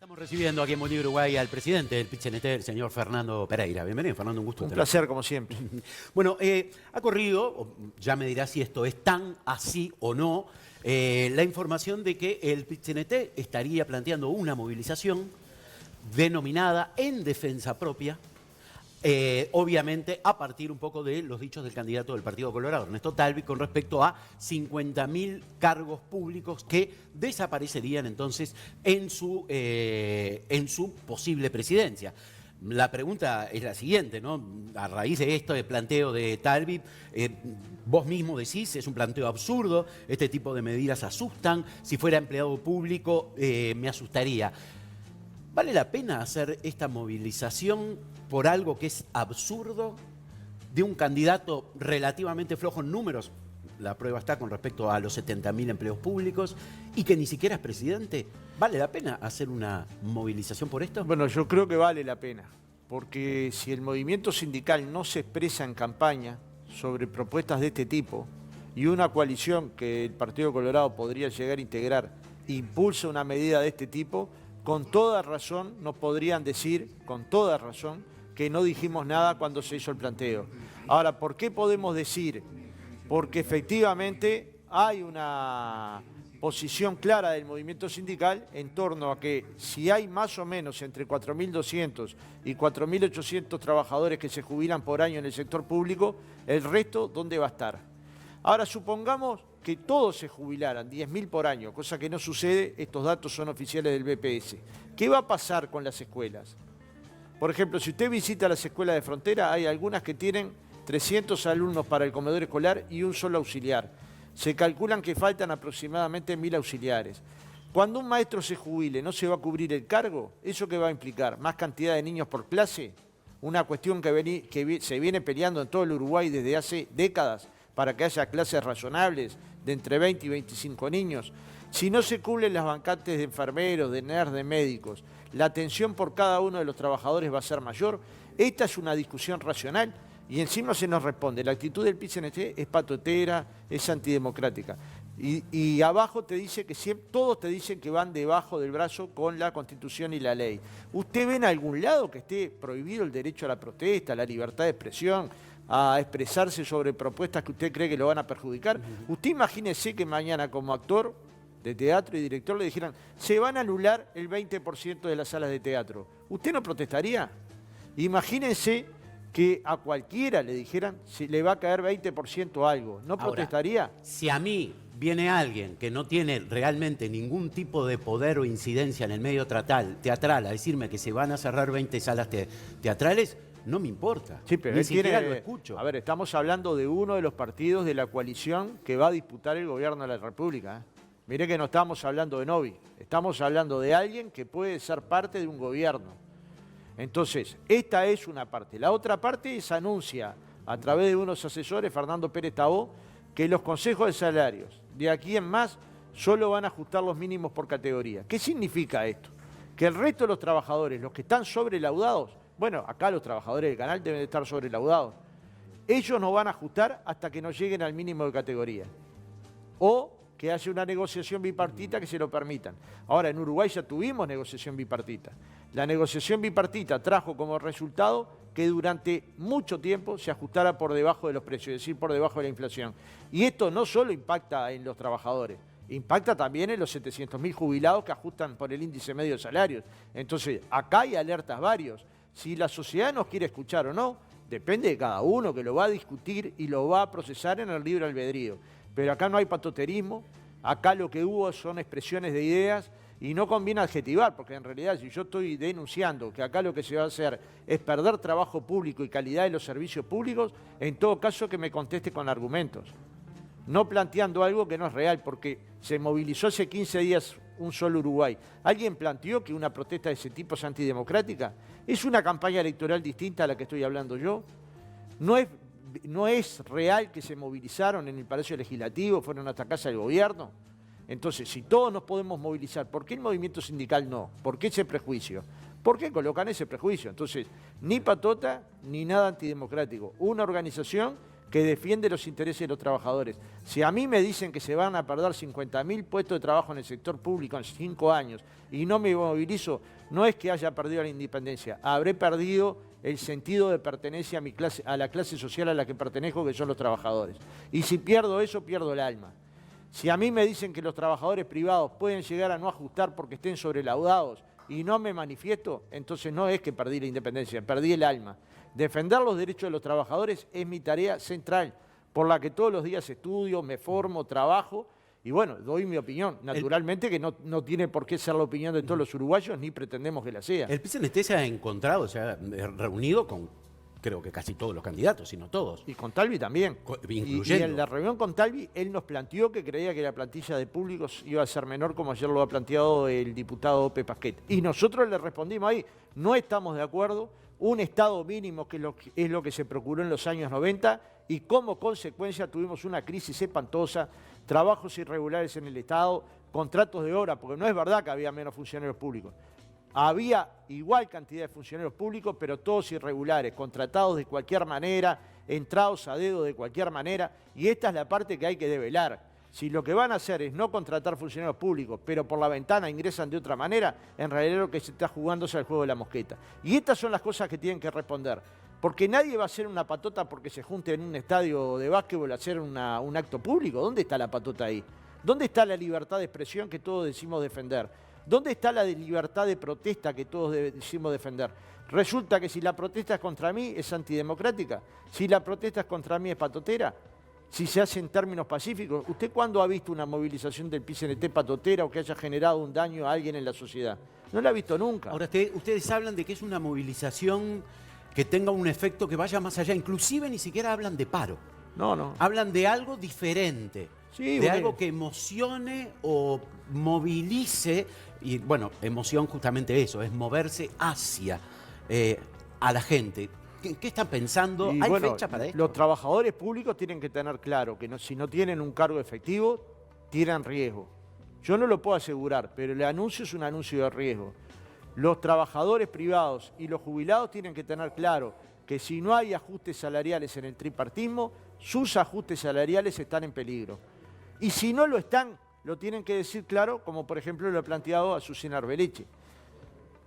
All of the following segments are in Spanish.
Estamos recibiendo aquí en Bolivia, Uruguay, al presidente del PIT-CNT, el señor Fernando Pereira. Bienvenido, Fernando, un gusto. Un placer, como siempre. Bueno, ha corrido, ya me dirá si esto es tan así o no, la información de que el PIT-CNT estaría planteando una movilización denominada en defensa propia, obviamente a partir un poco de los dichos del candidato del Partido Colorado, Ernesto Talvi, con respecto a 50.000 cargos públicos que desaparecerían entonces en su posible presidencia. La pregunta es la siguiente, ¿no? A raíz de esto, el planteo de Talvi, vos mismo decís, es un planteo absurdo, este tipo de medidas asustan, si fuera empleado público me asustaría. ¿Vale la pena hacer esta movilización por algo que es absurdo de un candidato relativamente flojo en números? La prueba está con respecto a los 70.000 empleos públicos y que ni siquiera es presidente. ¿Vale la pena hacer una movilización por esto? Bueno, yo creo que vale la pena, porque si el movimiento sindical no se expresa en campaña sobre propuestas de este tipo y una coalición que el Partido Colorado podría llegar a integrar impulsa una medida de este tipo, con toda razón nos podrían decir, con toda razón, que no dijimos nada cuando se hizo el planteo. Ahora, ¿por qué podemos decir? Porque efectivamente hay una posición clara del movimiento sindical en torno a que si hay más o menos entre 4.200 y 4.800 trabajadores que se jubilan por año en el sector público, el resto, ¿dónde va a estar? Ahora, supongamos que todos se jubilaran, 10.000 por año, cosa que no sucede, estos datos son oficiales del BPS. ¿Qué va a pasar con las escuelas? Por ejemplo, si usted visita las escuelas de frontera, hay algunas que tienen 300 alumnos para el comedor escolar y un solo auxiliar. Se calculan que faltan aproximadamente 1.000 auxiliares. Cuando un maestro se jubile, ¿no se va a cubrir el cargo? ¿Eso qué va a implicar? ¿Más cantidad de niños por clase? Una cuestión que se viene peleando en todo el Uruguay desde hace décadas para que haya clases razonables de entre 20 y 25 niños. Si no se cubren las vacantes de enfermeros, de NERS, de médicos, la atención por cada uno de los trabajadores va a ser mayor. Esta es una discusión racional y encima se nos responde. La actitud del PIT-CNT es patotera, es antidemocrática. Y abajo te dice que todos te dicen que van debajo del brazo con la Constitución y la ley. ¿Usted ve en algún lado que esté prohibido el derecho a la protesta, a la libertad de expresión, a expresarse sobre propuestas que usted cree que lo van a perjudicar? Usted imagínese que mañana como actor de teatro y director le dijeran se van a anular el 20% de las salas de teatro. ¿Usted no protestaría? Imagínense que a cualquiera le dijeran si le va a caer 20% algo. ¿No protestaría? Ahora, si a mí viene alguien que no tiene realmente ningún tipo de poder o incidencia en el medio teatral a decirme que se van a cerrar 20 salas teatrales, no me importa. Sí, pero ni él siquiera tiene, lo escucho. A ver, estamos hablando de uno de los partidos de la coalición que va a disputar el gobierno de la República. Mire que no estamos hablando de Novi, estamos hablando de alguien que puede ser parte de un gobierno. Entonces, esta es una parte. La otra parte es anuncia a través de unos asesores, Fernando Pérez Tabó, que los consejos de salarios de aquí en más solo van a ajustar los mínimos por categoría. ¿Qué significa esto? Que el resto de los trabajadores, los que están sobrelaudados, bueno, acá los trabajadores del canal deben de estar sobrelaudados, ellos no van a ajustar hasta que no lleguen al mínimo de categoría. O que haya una negociación bipartita que se lo permitan. Ahora, en Uruguay ya tuvimos negociación bipartita. La negociación bipartita trajo como resultado que durante mucho tiempo se ajustara por debajo de los precios, es decir, por debajo de la inflación. Y esto no solo impacta en los trabajadores, impacta también en los 700.000 jubilados que ajustan por el índice medio de salarios. Entonces, acá hay alertas varios. Si la sociedad nos quiere escuchar o no, depende de cada uno, que lo va a discutir y lo va a procesar en el libre albedrío. Pero acá no hay patoterismo, acá lo que hubo son expresiones de ideas y no conviene adjetivar, porque en realidad si yo estoy denunciando que acá lo que se va a hacer es perder trabajo público y calidad de los servicios públicos, en todo caso que me conteste con argumentos, no planteando algo que no es real, porque se movilizó hace 15 días un solo Uruguay. ¿Alguien planteó que una protesta de ese tipo es antidemocrática? ¿Es una campaña electoral distinta a la que estoy hablando yo? ¿No es real que se movilizaron en el Palacio Legislativo, fueron hasta casa del gobierno? Entonces, si todos nos podemos movilizar, ¿por qué el movimiento sindical no? ¿Por qué ese prejuicio? ¿Por qué colocan ese prejuicio? Entonces, ni patota ni nada antidemocrático. Una organización que defiende los intereses de los trabajadores. Si a mí me dicen que se van a perder 50.000 puestos de trabajo en el sector público en 5 años y no me movilizo, no es que haya perdido la independencia, habré perdido el sentido de pertenencia a la clase social a la que pertenezco, que son los trabajadores. Y si pierdo eso, pierdo el alma. Si a mí me dicen que los trabajadores privados pueden llegar a no ajustar porque estén sobrelaudados y no me manifiesto, entonces no es que perdí la independencia, perdí el alma. Defender los derechos de los trabajadores es mi tarea central, por la que todos los días estudio, me formo, trabajo y bueno, doy mi opinión. Naturalmente que no tiene por qué ser la opinión de todos los uruguayos, ni pretendemos que la sea. El PCNT se ha encontrado, se ha reunido con, creo que casi todos los candidatos, si no todos. Y con Talvi también. Incluyendo. Y en la reunión con Talvi, él nos planteó que creía que la plantilla de públicos iba a ser menor, como ayer lo ha planteado el diputado Ope Pasquet. Y nosotros le respondimos ahí, no estamos de acuerdo, un estado mínimo que es lo que se procuró en los años 90 y como consecuencia tuvimos una crisis espantosa, trabajos irregulares en el Estado, contratos de obra, porque no es verdad que había menos funcionarios públicos. Había igual cantidad de funcionarios públicos, pero todos irregulares, contratados de cualquier manera, entrados a dedo de cualquier manera, y esta es la parte que hay que develar. Si lo que van a hacer es no contratar funcionarios públicos, pero por la ventana ingresan de otra manera, en realidad lo que se está jugando es el juego de la mosqueta. Y estas son las cosas que tienen que responder. Porque nadie va a hacer una patota porque se junte en un estadio de básquetbol a hacer un acto público. ¿Dónde está la patota ahí? ¿Dónde está la libertad de expresión que todos decimos defender? ¿Dónde está la libertad de protesta que todos decimos defender? Resulta que si la protesta es contra mí, es antidemocrática. Si la protesta es contra mí, es patotera. Si se hace en términos pacíficos. ¿Usted cuándo ha visto una movilización del PCNT patotera o que haya generado un daño a alguien en la sociedad? No la ha visto nunca. Ahora, ustedes hablan de que es una movilización que tenga un efecto que vaya más allá. Inclusive ni siquiera hablan de paro. No. Hablan de algo diferente. Sí, de algo que emocione o movilice. Y bueno, emoción justamente eso, es moverse hacia a la gente. ¿Qué están pensando? ¿Hay fecha para esto? Los trabajadores públicos tienen que tener claro que si no tienen un cargo efectivo, tienen riesgo. Yo no lo puedo asegurar, pero el anuncio es un anuncio de riesgo. Los trabajadores privados y los jubilados tienen que tener claro que si no hay ajustes salariales en el tripartismo, sus ajustes salariales están en peligro. Y si no lo están, lo tienen que decir claro, como por ejemplo lo ha planteado Azucena Arbeleche.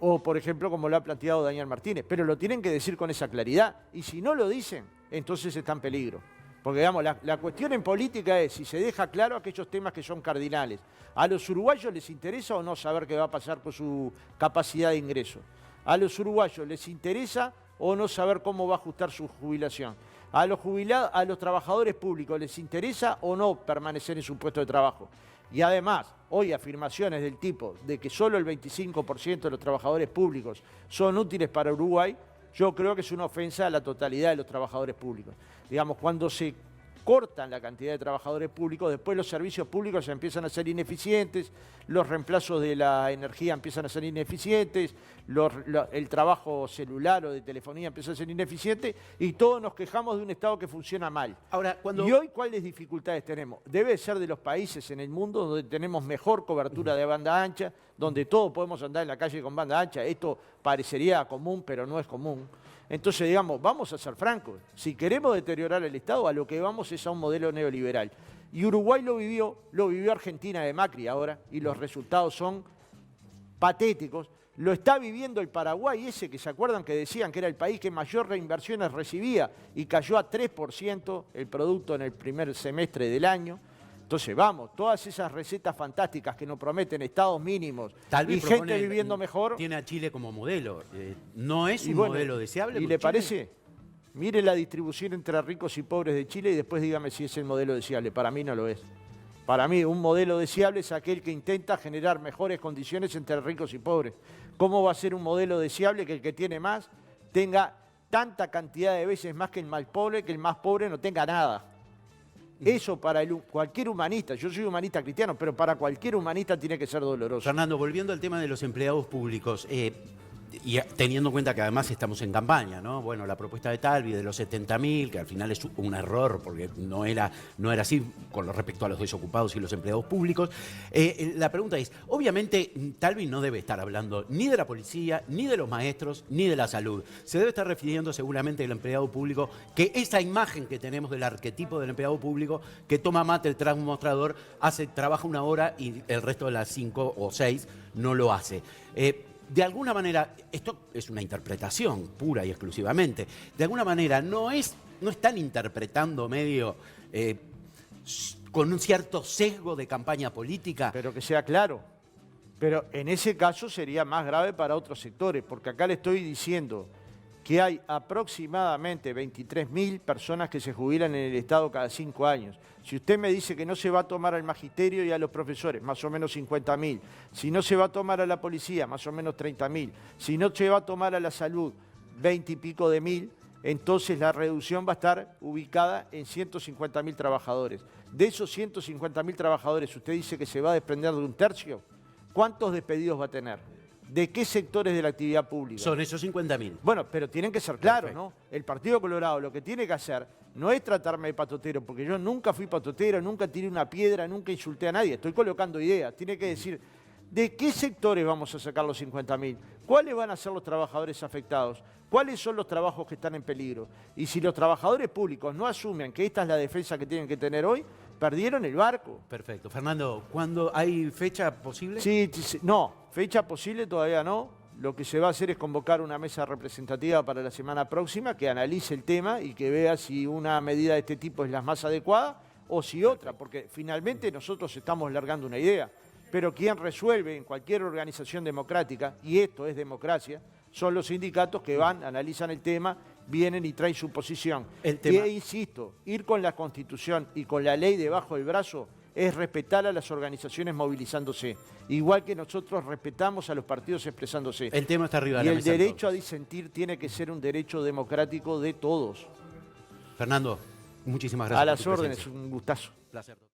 O, por ejemplo, como lo ha planteado Daniel Martínez. Pero lo tienen que decir con esa claridad. Y si no lo dicen, entonces está en peligro. Porque, digamos, la cuestión en política es si se deja claro aquellos temas que son cardinales. ¿A los uruguayos les interesa o no saber qué va a pasar con su capacidad de ingreso? ¿A los uruguayos les interesa o no saber cómo va a ajustar su jubilación? ¿A los trabajadores públicos les interesa o no permanecer en su puesto de trabajo? Y además, hoy afirmaciones del tipo de que solo el 25% de los trabajadores públicos son útiles para Uruguay, yo creo que es una ofensa a la totalidad de los trabajadores públicos. Digamos, cuando se cortan la cantidad de trabajadores públicos, después los servicios públicos empiezan a ser ineficientes, los reemplazos de la energía empiezan a ser ineficientes, el trabajo celular o de telefonía empieza a ser ineficiente y todos nos quejamos de un Estado que funciona mal. Ahora, ¿Y hoy cuáles dificultades tenemos? Debe ser de los países en el mundo donde tenemos mejor cobertura de banda ancha, donde todos podemos andar en la calle con banda ancha. Esto parecería común, pero no es común. Entonces, digamos, vamos a ser francos. Si queremos deteriorar el Estado, a lo que vamos es a un modelo neoliberal. Y Uruguay lo vivió Argentina de Macri ahora, y los resultados son patéticos. Lo está viviendo el Paraguay, ese que se acuerdan que decían que era el país que mayor reinversiones recibía, y cayó a 3% el producto en el primer semestre del año. Entonces, vamos, todas esas recetas fantásticas que nos prometen estados mínimos y gente viviendo mejor. Tiene a Chile como modelo. ¿No es un modelo deseable? ¿Y le parece? Mire la distribución entre ricos y pobres de Chile y después dígame si es el modelo deseable. Para mí no lo es. Para mí un modelo deseable es aquel que intenta generar mejores condiciones entre ricos y pobres. ¿Cómo va a ser un modelo deseable que el que tiene más tenga tanta cantidad de veces más que el más pobre no tenga nada? Eso para cualquier humanista, yo soy humanista cristiano, pero para cualquier humanista tiene que ser doloroso. Fernando, volviendo al tema de los empleados públicos, y teniendo en cuenta que además estamos en campaña, ¿no? Bueno, la propuesta de Talvi de los 70.000, que al final es un error porque no era así con respecto a los desocupados y los empleados públicos. La pregunta es, obviamente Talvi no debe estar hablando ni de la policía, ni de los maestros, ni de la salud. Se debe estar refiriendo seguramente al empleado público, que esa imagen que tenemos del arquetipo del empleado público, que toma mate el mostrador, trabaja 1 hora y el resto de las 5 o 6 no lo hace. De alguna manera, esto es una interpretación pura y exclusivamente, de alguna manera no están interpretando medio con un cierto sesgo de campaña política. Pero que sea claro. Pero en ese caso sería más grave para otros sectores, porque acá le estoy diciendo que hay aproximadamente 23.000 personas que se jubilan en el Estado cada 5 años. Si usted me dice que no se va a tomar al magisterio y a los profesores, más o menos 50.000. Si no se va a tomar a la policía, más o menos 30.000. Si no se va a tomar a la salud, 20 y pico de mil, entonces la reducción va a estar ubicada en 150.000 trabajadores. De esos 150.000 trabajadores, usted dice que se va a desprender de 1/3. ¿Cuántos despedidos va a tener? ¿De qué sectores de la actividad pública? Son esos 50.000. Bueno, pero tienen que ser claros, Perfecto. ¿no? El Partido Colorado lo que tiene que hacer no es tratarme de patotero, porque yo nunca fui patotero, nunca tiré una piedra, nunca insulté a nadie. Estoy colocando ideas. Tiene que decir, ¿de qué sectores vamos a sacar los 50.000? ¿Cuáles van a ser los trabajadores afectados? ¿Cuáles son los trabajos que están en peligro? Y si los trabajadores públicos no asumen que esta es la defensa que tienen que tener hoy, perdieron el barco. Perfecto. Fernando, ¿cuándo hay fecha posible? Sí, no, fecha posible todavía no. Lo que se va a hacer es convocar una mesa representativa para la semana próxima que analice el tema y que vea si una medida de este tipo es la más adecuada o si otra, porque finalmente nosotros estamos largando una idea. Pero quien resuelve en cualquier organización democrática, y esto es democracia, son los sindicatos que van, analizan el tema, vienen y traen su posición. Y insisto, ir con la Constitución y con la ley debajo del brazo es respetar a las organizaciones movilizándose, igual que nosotros respetamos a los partidos expresándose. El tema está arriba de y la el mesa, derecho entonces. a disentir tiene que ser un derecho democrático de todos. Fernando, muchísimas gracias. A por las tu órdenes, presencia. un gustazo. Placer.